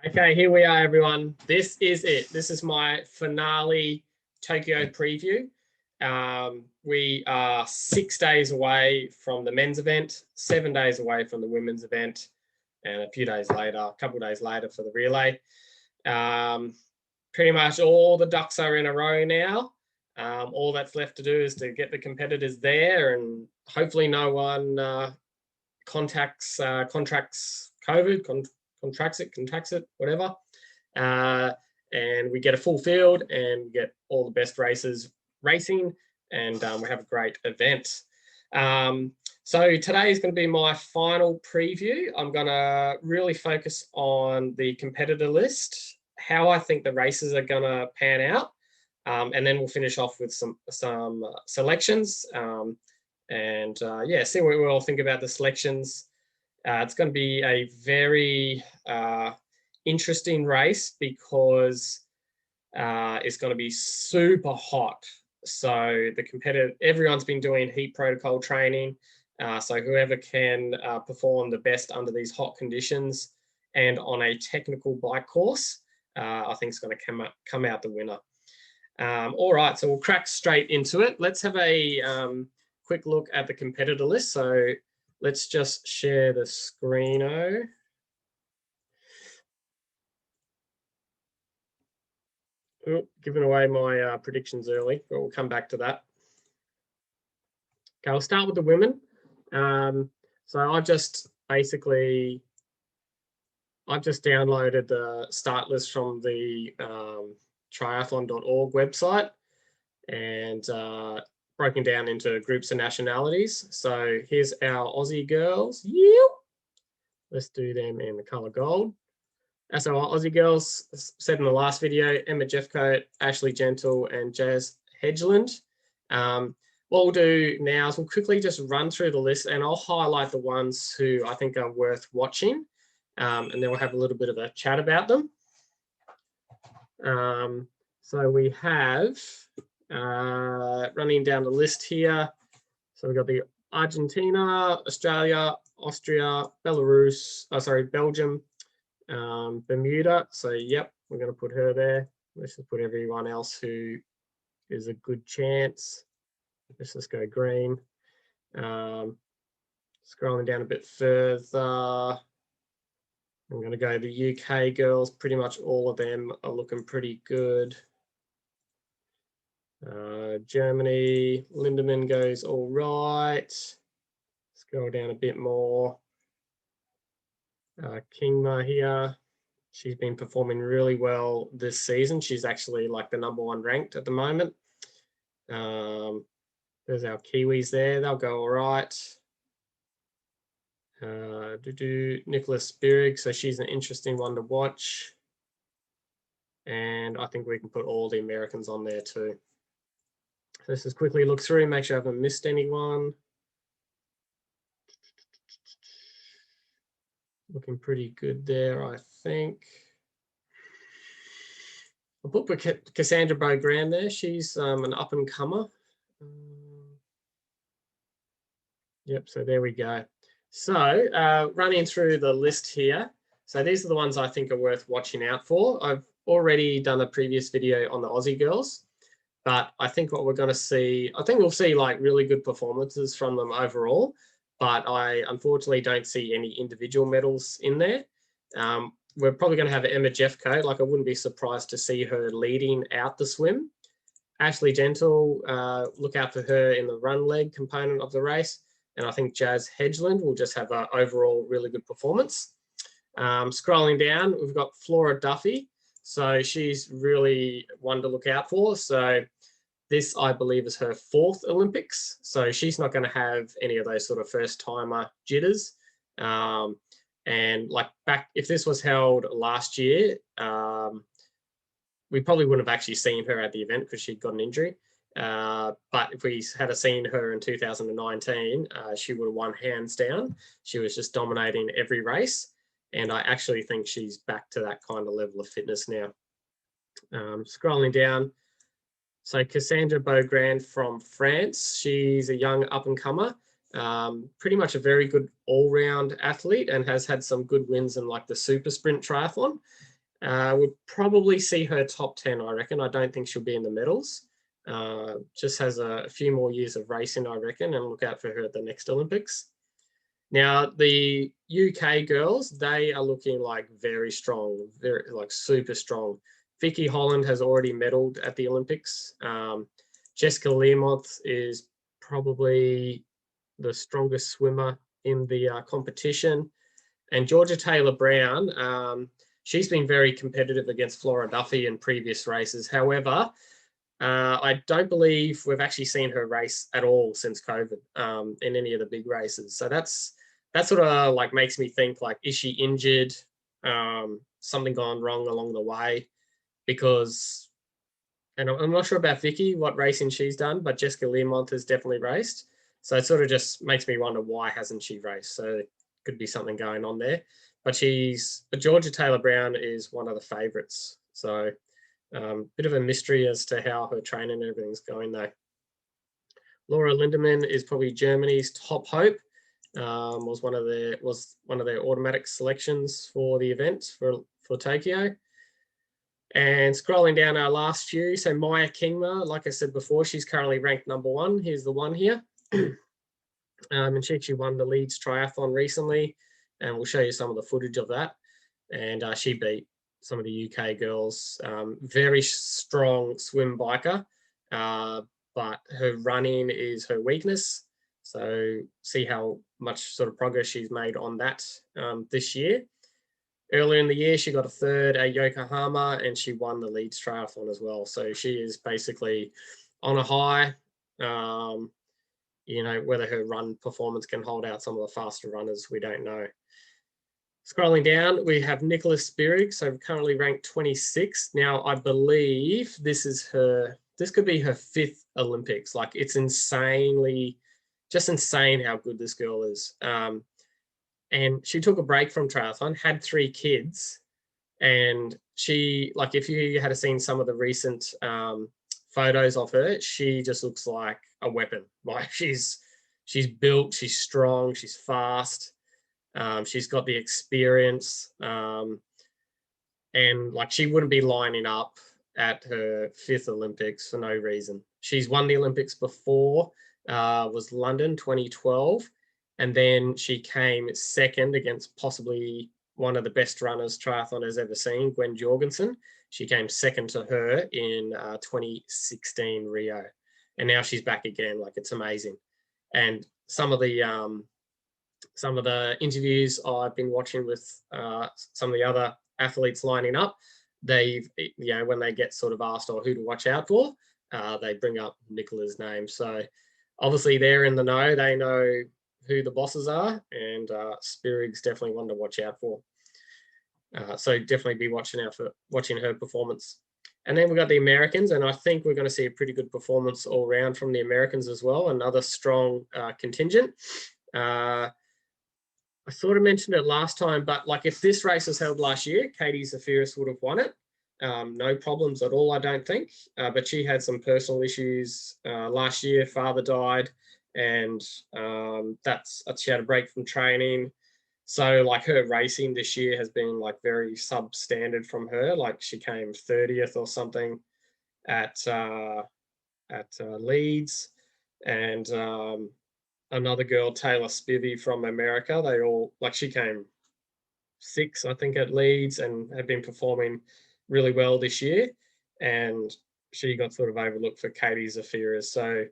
Okay, here we are, everyone. This is it. This is my finale Tokyo preview. We are 6 days away from the men's event, 7 days away from the women's event, and a couple of days later for the relay. Pretty much all the ducks are in a row now. All that's left to do is to get the competitors there, and hopefully no one contracts COVID, contracts it, whatever. And we get a full field and get all the best racers racing, and we have a great event. So today is going to be my final preview. I'm going to really focus on the competitor list, how I think the races are going to pan out, and then we'll finish off with some selections, and see what we all think about the selections. It's going to be a very interesting race because it's going to be super hot. So everyone's been doing heat protocol training. So whoever can perform the best under these hot conditions and on a technical bike course, I think is going to come out the winner. All right, so we'll crack straight into it. Let's have a quick look at the competitor list. So let's just share the screeno. Oh, giving away my predictions early, but we'll come back to that. Okay, I'll start with the women. So I've just downloaded the start list from the triathlon.org website and broken down into groups and nationalities. So here's our Aussie girls. Let's do them in the color gold. So our Aussie girls, said in the last video, Emma Jeffcoat, Ashley Gentle, and Jazz Hedgeland. What we'll do now is we'll quickly just run through the list, and I'll highlight the ones who I think are worth watching, and then we'll have a little bit of a chat about them. So we have, running down the list here, so we've got the Argentina, Australia, Austria, Belgium, Bermuda. So yep, we're going to put her there. Let's just put everyone else who is a good chance. Let's just go green. Scrolling down a bit further, I'm going to go the UK girls. Pretty much all of them are looking pretty good. Germany, Lindemann goes all right. Scroll down a bit more. Kingman here, she's been performing really well this season. She's actually like the #1 ranked at the moment. There's our Kiwis there, they'll go all right. Nicholas Spirick, so she's an interesting one to watch. And I think we can put all the Americans on there too. So let's just quickly look through, make sure I haven't missed anyone. Looking pretty good there, I think. I'll put Cassandra Beau there. She's an up-and-comer. Yep, so there we go. So running through the list here. So these are the ones I think are worth watching out for. I've already done a previous video on the Aussie girls, but I think what we're going to see, I think we'll see like really good performances from them overall. But I unfortunately don't see any individual medals in there. We're probably going to have Emma Jeffcoat. Like I wouldn't be surprised to see her leading out the swim. Ashley Gentle, look out for her in the run leg component of the race. And I think Jazz Hedgeland will just have an overall really good performance. Scrolling down, we've got Flora Duffy. So she's really one to look out for. So this, I believe, is her 4th Olympics. So she's not going to have any of those sort of first-timer jitters. And like if this was held last year, we probably wouldn't have actually seen her at the event because she'd got an injury. But if we had seen her in 2019, she would have won hands down. She was just dominating every race. And I actually think she's back to that kind of level of fitness now. Scrolling down. So Cassandra Beau from France, she's a young up-and-comer, pretty much a very good all-round athlete and has had some good wins in like the super sprint triathlon. We'll probably see her top 10, I reckon. I don't think she'll be in the medals. Just has a few more years of racing, I reckon, and look out for her at the next Olympics. Now, the UK girls, they are looking like very strong, very like super strong. Vicky Holland has already medaled at the Olympics. Jessica Learmonth is probably the strongest swimmer in the competition. And Georgia Taylor-Brown, she's been very competitive against Flora Duffy in previous races. However, I don't believe we've actually seen her race at all since COVID in any of the big races. So that sort of like makes me think, like, is she injured? Something gone wrong along the way? Because, and I'm not sure about Vicky, what racing she's done, but Jessica Learmonth has definitely raced. So it sort of just makes me wonder, why hasn't she raced? So could be something going on there. But Georgia Taylor-Brown is one of the favourites. So bit of a mystery as to how her training and everything's going though. Laura Lindemann is probably Germany's top hope. Was one of their automatic selections for the event for Tokyo. And scrolling down our last few, so Maya Kingman, like I said before, she's currently ranked #1. Here's the one here. And she actually won the Leeds Triathlon recently, and we'll show you some of the footage of that. And she beat some of the UK girls. Very strong swim biker, but her running is her weakness. So see how much sort of progress she's made on that this year. Earlier in the year, she got a 3rd at Yokohama, and she won the Leeds Triathlon as well. So she is basically on a high. Whether her run performance can hold out some of the faster runners, we don't know. Scrolling down, we have Nicholas Spirick, so currently ranked 26. Now, I believe this could be her 5th Olympics. Like, it's just insane how good this girl is. And she took a break from triathlon, had 3 kids, and she, like, if you had seen some of the recent photos of her, she just looks like a weapon. Like, she's built, she's strong, she's fast. She's got the experience, and like, she wouldn't be lining up at her 5th Olympics for no reason. She's won the Olympics before, was London 2012, and then she came 2nd against possibly one of the best runners triathlon has ever seen, Gwen Jorgensen. She came 2nd to her in 2016 Rio, and now she's back again. Like, it's amazing. And some of the interviews I've been watching with some of the other athletes lining up, when they get sort of asked, or who to watch out for, they bring up Nicola's name. So obviously they're in the know. They know who the bosses are, and Spirick's definitely one to watch out for. So definitely be watching her performance. And then we've got the Americans, and I think we're going to see a pretty good performance all round from the Americans as well. Another strong contingent. I sort of mentioned it last time, but like, if this race was held last year, Katie Zafiris would have won it. No problems at all, I don't think. But she had some personal issues last year. Father died, and she had a break from training. So like, her racing this year has been like very substandard from her. Like, she came 30th or something at Leeds, and another girl, Taylor Spivey from America, she came 6th, I think, at Leeds, and have been performing really well this year. And she got sort of overlooked for Katie Zafiris. So,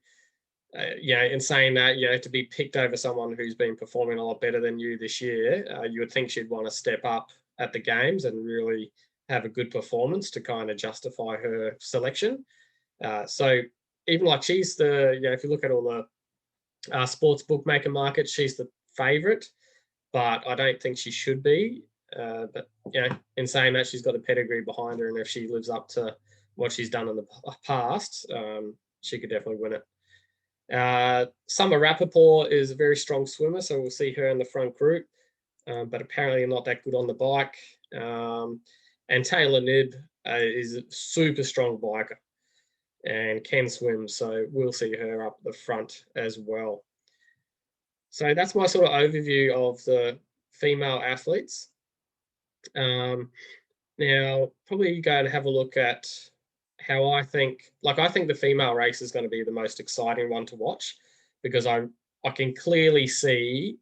in saying that, to be picked over someone who's been performing a lot better than you this year, you would think she'd want to step up at the games and really have a good performance to kind of justify her selection. So even like, she's if you look at all the sports bookmaker market, she's the favourite, but I don't think she should be. But in saying that, she's got a pedigree behind her, and if she lives up to what she's done in the past, she could definitely win it. Summer Rappaport is a very strong swimmer, so we'll see her in the front group, but apparently not that good on the bike. And Taylor Knibb is a super strong biker and can swim, so we'll see her up the front as well. So that's my sort of overview of the female athletes. Now, Now, probably go and have a look at how I think the female race is going to be the most exciting one to watch, because I can clearly see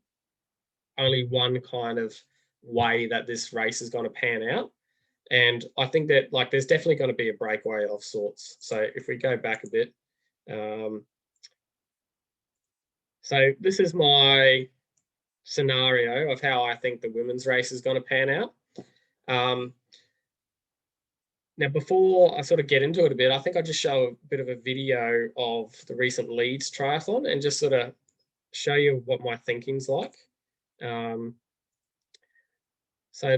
only one kind of way that this race is going to pan out. And I think that there's definitely going to be a breakaway of sorts. So if we go back a bit, so this is my scenario of how I think the women's race is going to pan out. Now, before I sort of get into it a bit, I think I'll just show a bit of a video of the recent Leeds Triathlon and just sort of show you what my thinking's like. So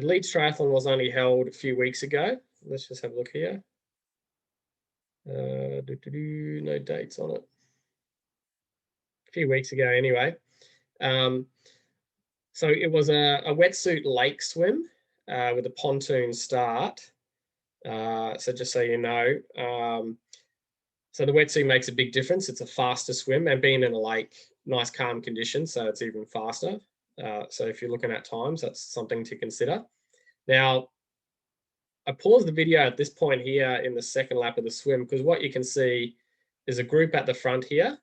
Leeds Triathlon was only held a few weeks ago. Let's just have a look here. No dates on it. A few weeks ago anyway. So it was a wetsuit lake swim with a pontoon start. So just so you know, so the wetsuit makes a big difference. It's a faster swim, and being in a lake, nice calm conditions, so it's even faster. So if you're looking at times, that's something to consider. Now, I paused the video at this point here in the second lap of the swim, because what you can see is a group at the front here,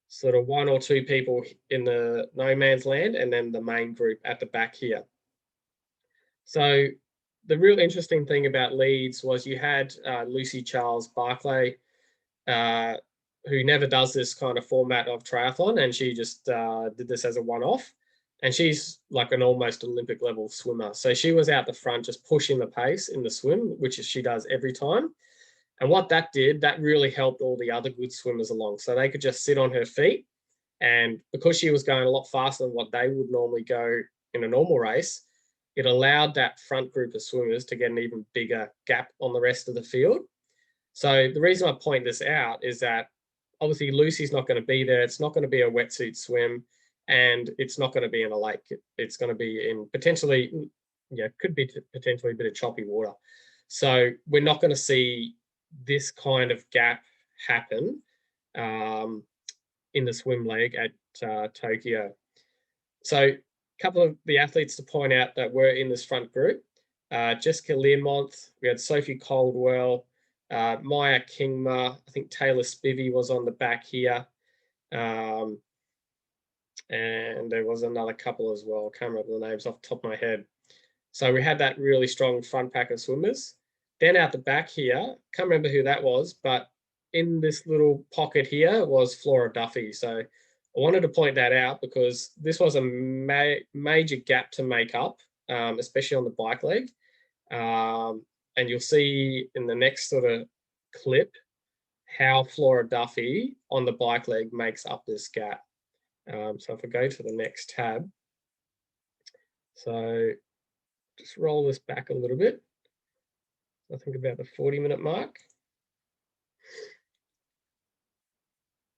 sort of one or two people in the no man's land, and then the main group at the back here. So the real interesting thing about Leeds was you had Lucy Charles Barclay, who never does this kind of format of triathlon, and she just did this as a one-off. And she's like an almost Olympic level swimmer. So she was out the front just pushing the pace in the swim, which she does every time. And what that did, that really helped all the other good swimmers along. So they could just sit on her feet. And because she was going a lot faster than what they would normally go in a normal race, it allowed that front group of swimmers to get an even bigger gap on the rest of the field. So the reason I point this out is that obviously Lucy's not going to be there. It's not going to be a wetsuit swim, and it's not going to be in a lake. It's going to be in potentially, could be potentially a bit of choppy water. So we're not going to see this kind of gap happen in the swim leg at Tokyo. So a couple of the athletes to point out that were in this front group, Jessica Learmonth, we had Sophie Caldwell, Maya Kingma, I think Taylor Spivey was on the back here. And there was another couple as well. I can't remember the names off the top of my head. So we had that really strong front pack of swimmers. Then out the back here, can't remember who that was, but in this little pocket here was Flora Duffy. So I wanted to point that out because this was a major gap to make up, especially on the bike leg. And you'll see in the next sort of clip how Flora Duffy on the bike leg makes up this gap. So if I go to the next tab, so just roll this back a little bit. I think about the 40-minute mark.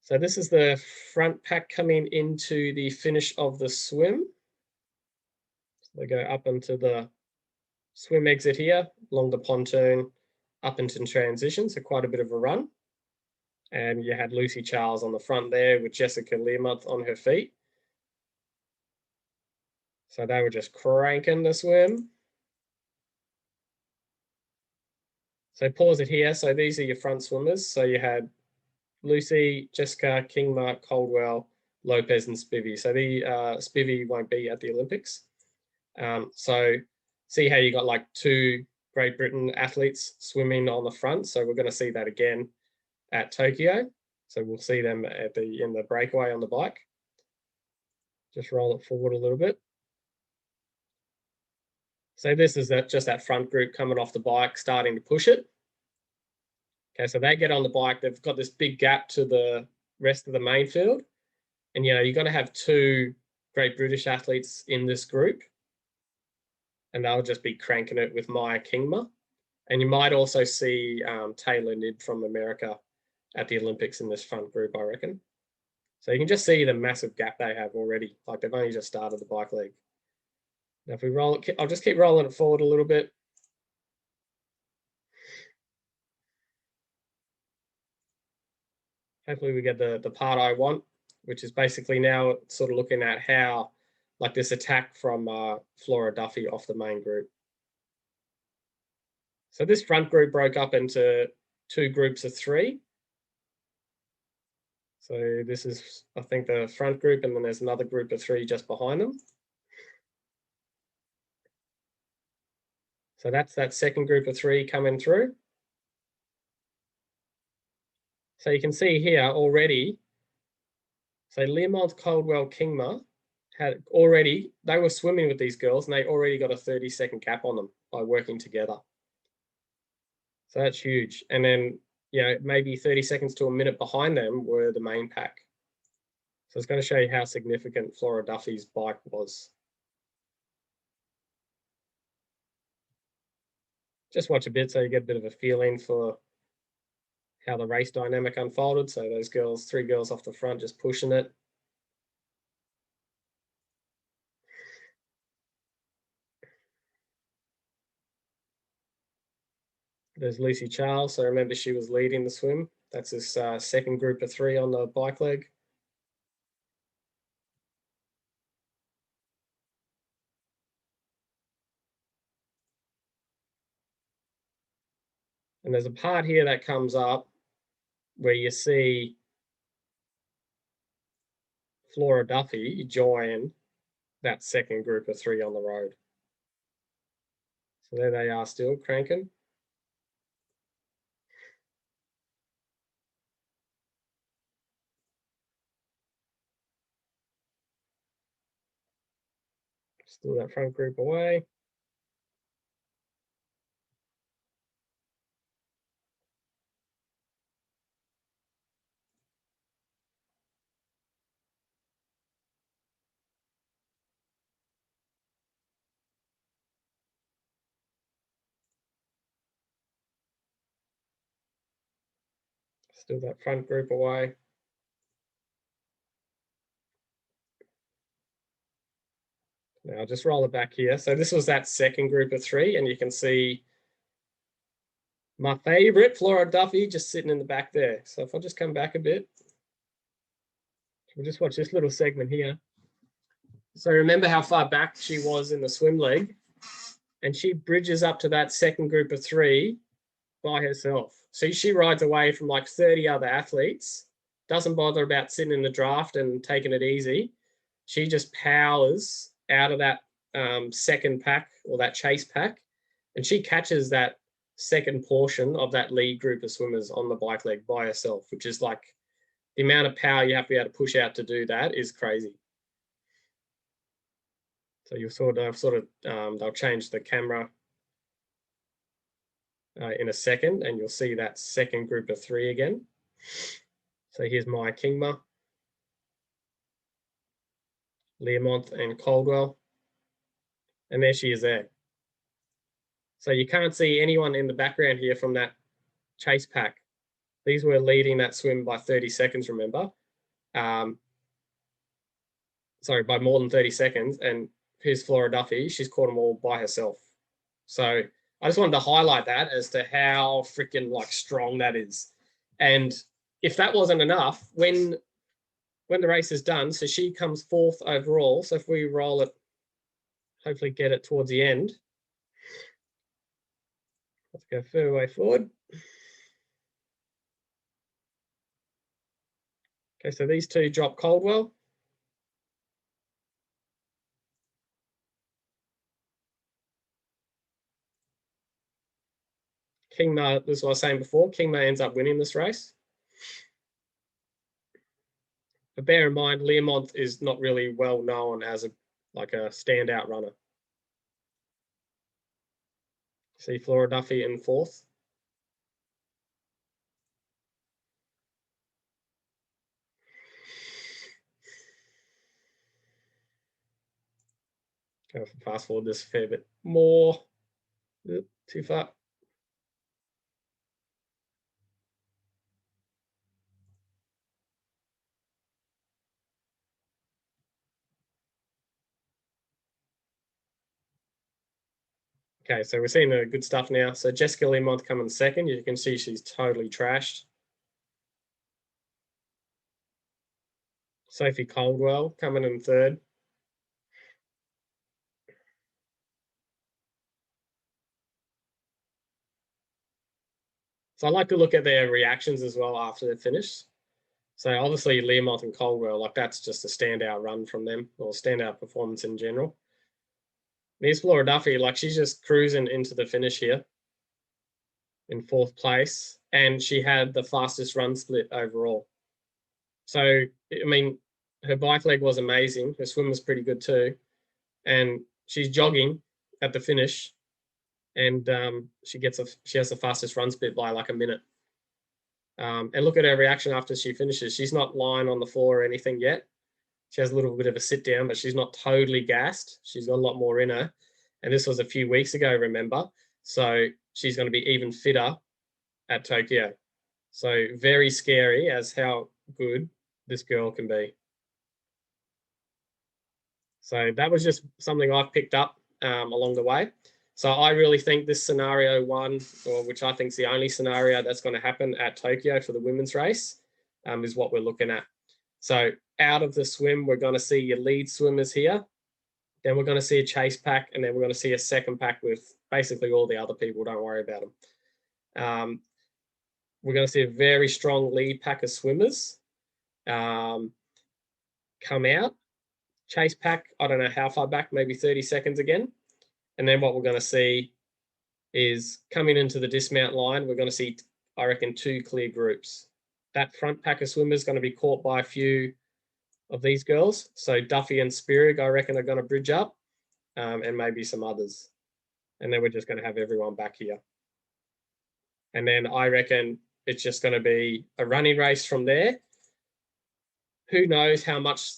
So this is the front pack coming into the finish of the swim. So they go up into the swim exit here, along the pontoon, up into transition, so quite a bit of a run. And you had Lucy Charles on the front there with Jessica Learmonth on her feet. So they were just cranking the swim. So pause it here. So these are your front swimmers. So you had Lucy, Jessica, Kingma, Caldwell, Lopez, and Spivey. So the Spivey won't be at the Olympics. So see how you got like two Great Britain athletes swimming on the front. So we're going to see that again at Tokyo. So we'll see them in the breakaway on the bike. Just roll it forward a little bit. So this is just that front group coming off the bike, starting to push it. Okay, so they get on the bike. They've got this big gap to the rest of the main field. And, you're going to have two Great British athletes in this group. And they'll just be cranking it with Maya Kingma. And you might also see Taylor Nibb from America at the Olympics in this front group, I reckon. So you can just see the massive gap they have already. Like they've only just started the bike leg. Now if we roll it, I'll just keep rolling it forward a little bit. Hopefully we get the part I want, which is basically now sort of looking at how like this attack from Flora Duffy off the main group. So this front group broke up into 2 groups of 3. So this is, I think, the front group, and then there's another group of 3 just behind them. So that's that second group of 3 coming through. So you can see here already, so Learmonth, Caldwell, Kingman had already, they were swimming with these girls and they already got a 30-second cap on them by working together. So that's huge. And then, maybe 30 seconds to a minute behind them were the main pack. So it's going to show you how significant Flora Duffy's bike was. Just watch a bit so you get a bit of a feeling for how the race dynamic unfolded. So those girls, 3 girls off the front, just pushing it. There's Lucy Charles. So remember, she was leading the swim. That's this second group of 3 on the bike leg. And there's a part here that comes up where you see Flora Duffy join that second group of 3 on the road. So there they are still cranking. Still that front group away. Still that front group away. Now I'll just roll it back here. So this was that second group of 3, and you can see my favorite, Flora Duffy, just sitting in the back there. So if I just come back a bit, we'll just watch this little segment here. So remember how far back she was in the swim leg, and she bridges up to that second group of 3 by herself. So she rides away from like 30 other athletes, doesn't bother about sitting in the draft and taking it easy. She just powers out of that second pack or that chase pack, and she catches that second portion of that lead group of swimmers on the bike leg by herself, which is like the amount of power you have to be able to push out to do that is crazy. So you'll sort of they'll change the camera in a second, and you'll see that second group of 3 again. So here's my Kingman, Learmonth, and Caldwell, and there she is there. So you can't see anyone in the background here from that chase pack. These were leading that swim by 30 seconds, remember? Sorry, by more than 30 seconds. And here's Flora Duffy. She's caught them all by herself. So I just wanted to highlight that as to how freaking like strong that is. And if that wasn't enough, when the race is done, so she comes 4th overall. So if we roll it, hopefully get it towards the end. Let's go further way forward. Okay, so these 2 drop Caldwell. Kingman, this is what I was saying before, Kingman ends up winning this race. But bear in mind, Learmonth is not really well known as a standout runner. See Flora Duffy in 4th. Go fast forward this a fair bit more. Too far. Okay, so we're seeing the good stuff now. So Jessica Learmonth coming 2nd. You can see she's totally trashed. Sophie Caldwell coming in 3rd. So I like to look at their reactions as well after they're finished. So obviously Learmonth and Coldwell, like that's just a standout run from them, or standout performance in general. There's Flora Duffy, like she's just cruising into the finish here in 4th place, and she had the fastest run split overall. So, I mean, her bike leg was amazing. Her swim was pretty good too. And she's jogging at the finish, and she has the fastest run split by like a minute. And look at her reaction after she finishes. She's not lying on the floor or anything yet. She has a little bit of a sit down, but she's not totally gassed. She's got a lot more in her. And this was a few weeks ago, remember? So she's going to be even fitter at Tokyo. So very scary as how good this girl can be. So that was just something I've picked up along the way. So I really think this scenario 1, or which I think is the only scenario that's going to happen at Tokyo for the women's race, is what we're looking at. So out of the swim, we're going to see your lead swimmers here. Then we're going to see a chase pack, and then we're going to see a second pack with basically all the other people. Don't worry about them. We're going to see a very strong lead pack of swimmers come out. Chase pack, I don't know how far back, maybe 30 seconds again. And then what we're going to see is coming into the dismount line, we're going to see, I reckon, 2 clear groups. That front pack of swimmers is going to be caught by a few of these girls. So Duffy and Spirick, I reckon, are going to bridge up, and maybe some others. And then we're just going to have everyone back here. And then I reckon it's just going to be a running race from there. Who knows how much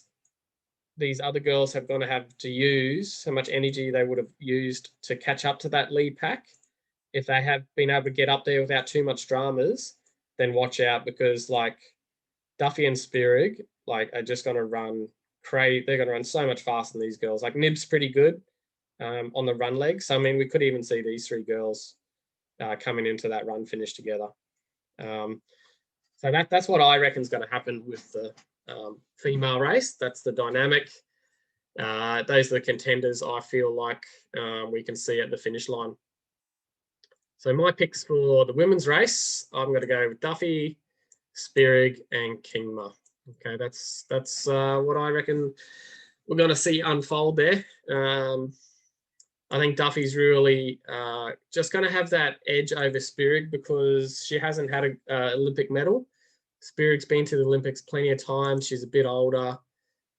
these other girls are going to have to use, how much energy they would have used to catch up to that lead pack. If they have been able to get up there without too much dramas, then watch out, because like Duffy and Spirick, like, are just going to run crazy. They're going to run so much faster than these girls. Like Nib's pretty good on the run leg. So, I mean, we could even see these 3 girls coming into that run finish together. So that's what I reckon is going to happen with the female race. That's the dynamic. Those are the contenders I feel like we can see at the finish line. So my picks for the women's race, I'm going to go with Duffy, Spirick, and Kingman. Okay, that's what I reckon we're going to see unfold there. I think Duffy's really just going to have that edge over Spirick because she hasn't had an Olympic medal. Spirick's been to the Olympics plenty of times. She's a bit older,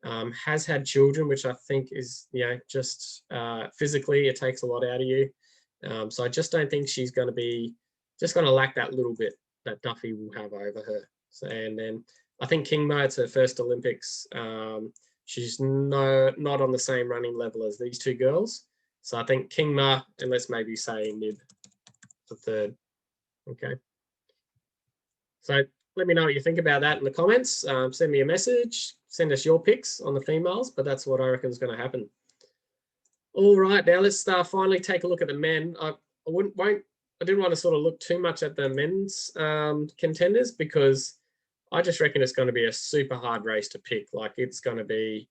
has had children, which I think is, just physically it takes a lot out of you. So I just don't think she's going to be lack that little bit that Duffy will have over her. So, and then I think Kingman, it's her first Olympics. She's not on the same running level as these 2 girls. So I think Kingman, and let's maybe say Nib for 3rd. Okay. So let me know what you think about that in the comments. Send me a message. Send us your picks on the females, but that's what I reckon is going to happen. All right, now let's finally take a look at the men. I didn't want to sort of look too much at the men's contenders because I just reckon it's going to be a super hard race to pick. Like, it's going to be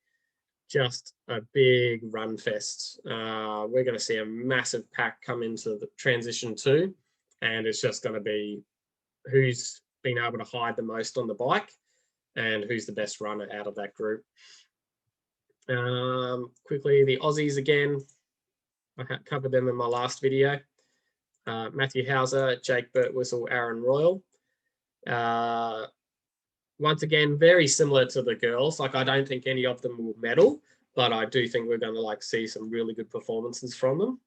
just a big run fest. We're going to see a massive pack come into the transition 2, and it's just going to be who's been able to hide the most on the bike and who's the best runner out of that group. Quickly, the Aussies again. I covered them in my last video. Matthew Hauser, Jake Birtwistle, Aaron Royal. Once again, very similar to the girls. Like, I don't think any of them will medal, but I do think we're going to see some really good performances from them.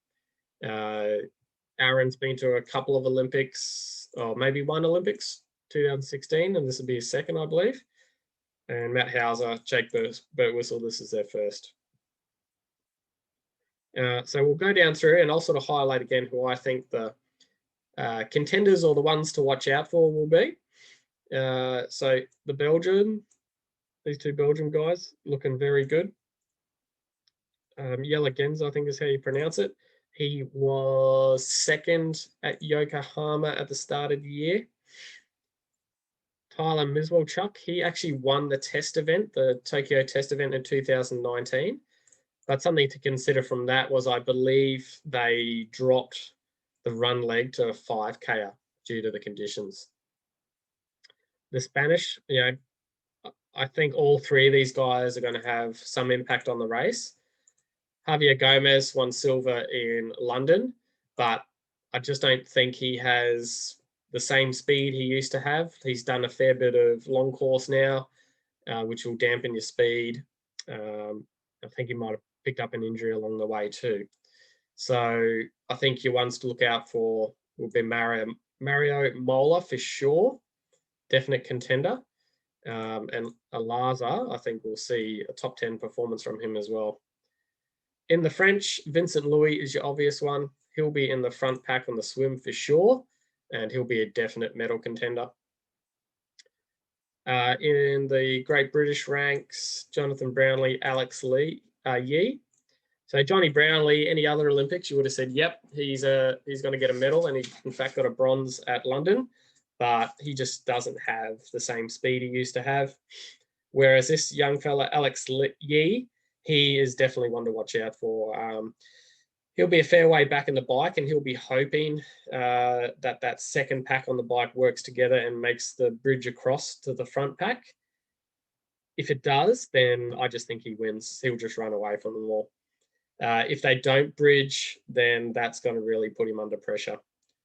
Aaron's been to a couple of Olympics, or maybe 1 Olympics, 2016, and this will be his 2nd, I believe. And Matt Hauser, Jake Birtwistle, this is their first. So we'll go down through, and I'll sort of highlight again who I think the contenders or the ones to watch out for will be. So the Belgian, these 2 Belgian guys, looking very good. Jelle Gens, I think is how you pronounce it. He was 2nd at Yokohama at the start of the year. Tyler Miswalchuk, he actually won the test event, the Tokyo test event in 2019. But something to consider from that was, I believe they dropped the run leg to a 5K, due to the conditions. The Spanish, I think all three of these guys are going to have some impact on the race. Javier Gomez won silver in London, but I just don't think he has the same speed he used to have. He's done a fair bit of long course now, which will dampen your speed. I think he might have picked up an injury along the way too. So I think your ones to look out for will be Mario Mola for sure, definite contender. And Alaza, I think we'll see a top 10 performance from him as well. In the French, Vincent Louis is your obvious one. He'll be in the front pack on the swim for sure, and he'll be a definite medal contender. In the Great British ranks, Jonathan Brownlee, Alex Yee. So Johnny Brownlee, any other Olympics, you would have said, yep, he's going to get a medal, and he in fact got a bronze at London, but he just doesn't have the same speed he used to have. Whereas this young fella, Alex Yee, he is definitely one to watch out for. He'll be a fair way back in the bike, and he'll be hoping that second pack on the bike works together and makes the bridge across to the front pack. If it does, then I just think he wins. He'll just run away from them all. If they don't bridge, then that's going to really put him under pressure.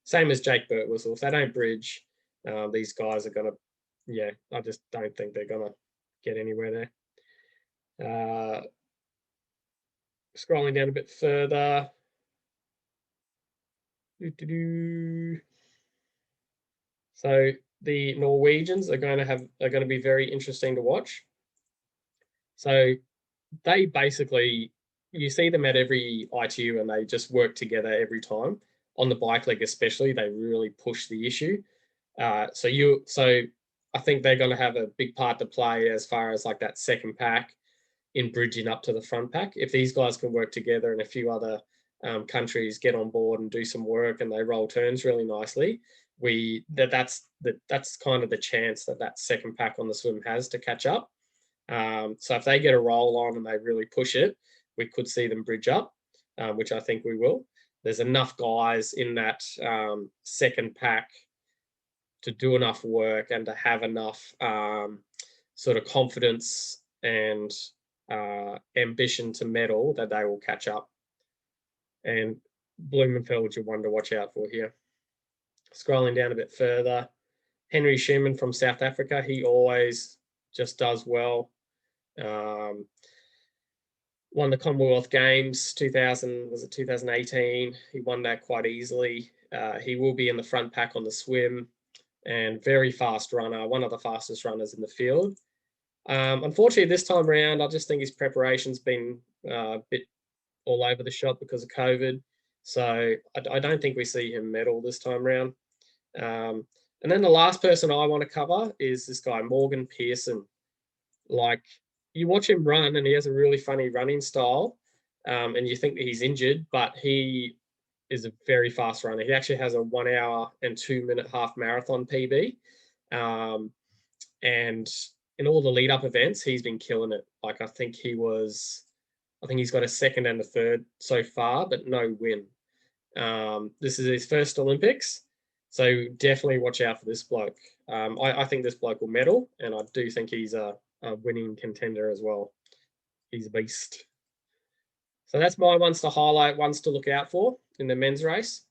Same as Jake Birtwistle. If they don't bridge, these guys are going to, I just don't think they're going to get anywhere there. Scrolling down a bit further. So the Norwegians are going to be very interesting to watch. So they basically, you see them at every ITU and they just work together every time. On the bike leg especially, they really push the issue. So I think they're going to have a big part to play as far as like that second pack in bridging up to the front pack. If these guys can work together and a few other countries get on board and do some work and they roll turns really nicely, that's kind of the chance that second pack on the swim has to catch up. So if they get a roll on and they really push it, we could see them bridge up, which I think we will. There's enough guys in that second pack to do enough work and to have enough sort of confidence and ambition to medal that they will catch up. And Blumenfeld's your one to watch out for here. Scrolling down a bit further, Henry Schuman from South Africa, he always just does well. Won the Commonwealth Games 2018. He won that quite easily. He will be in the front pack on the swim and very fast runner, one of the fastest runners in the field. Unfortunately, this time around, I just think his preparation's been a bit all over the shop because of COVID. So I don't think we see him medal this time around. And then the last person I want to cover is this guy, Morgan Pearson. Like, you watch him run and he has a really funny running style, and you think that he's injured, but he is a very fast runner. He actually has a 1 hour and 2 minute half marathon PB. And in all the lead up events, he's been killing it. Like, I think he's got a second and a third so far, but no win. This is his first Olympics, so definitely watch out for this bloke. I think this bloke will medal, and I do think he's a winning contender as well. He's a beast. So that's my ones to highlight, ones to look out for in the men's race.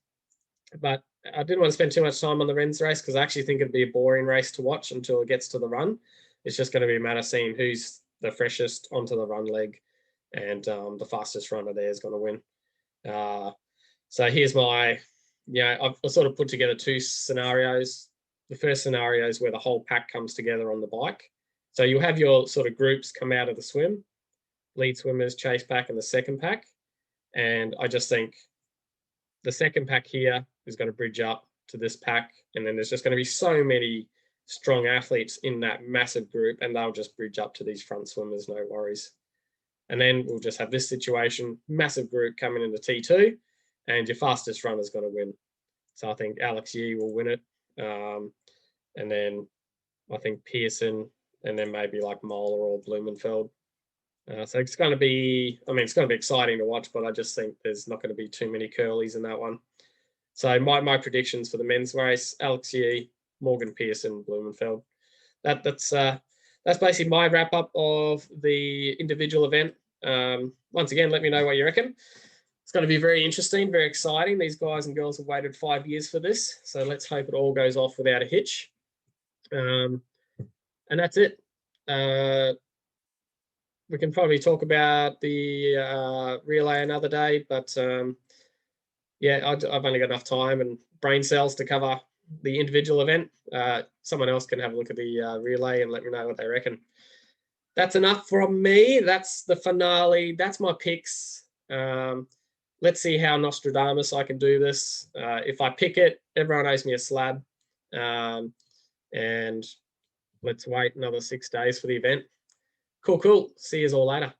But I didn't want to spend too much time on the men's race because I actually think it'd be a boring race to watch until it gets to the run. It's just going to be a matter of seeing who's the freshest onto the run leg, and the fastest runner there is going to win. So here's my, I've sort of put together two scenarios. The first scenario is where the whole pack comes together on the bike. So you'll have your sort of groups come out of the swim, lead swimmers, chase pack, and the second pack. And I just think the second pack here is going to bridge up to this pack. And then there's just going to be so many strong athletes in that massive group, and they'll just bridge up to these front swimmers, no worries. And then we'll just have this situation, massive group coming into T2, and your fastest runner's going to win. So I think Alex Yee will win it. And then I think Pearson, and then maybe like Moeller or Blumenfeld. So it's going to be, it's going to be exciting to watch, but I just think there's not going to be too many curlies in that one. So my predictions for the men's race: Alex Yee, Morgan Pearson, Blumenfeld. That's basically my wrap up of the individual event. Once again, let me know what you reckon. It's going to be very interesting, very exciting. These guys and girls have waited 5 years for this, so let's hope it all goes off without a hitch. And that's it. We can probably talk about the relay another day, but yeah, I've only got enough time and brain cells to cover the individual event. Someone else can have a look at the relay and let me know what they reckon. That's enough from me. That's the finale. That's my picks. Let's see how Nostradamus I can do this. If I pick it, everyone owes me a slab. And let's wait another 6 days for the event. Cool. See you all later.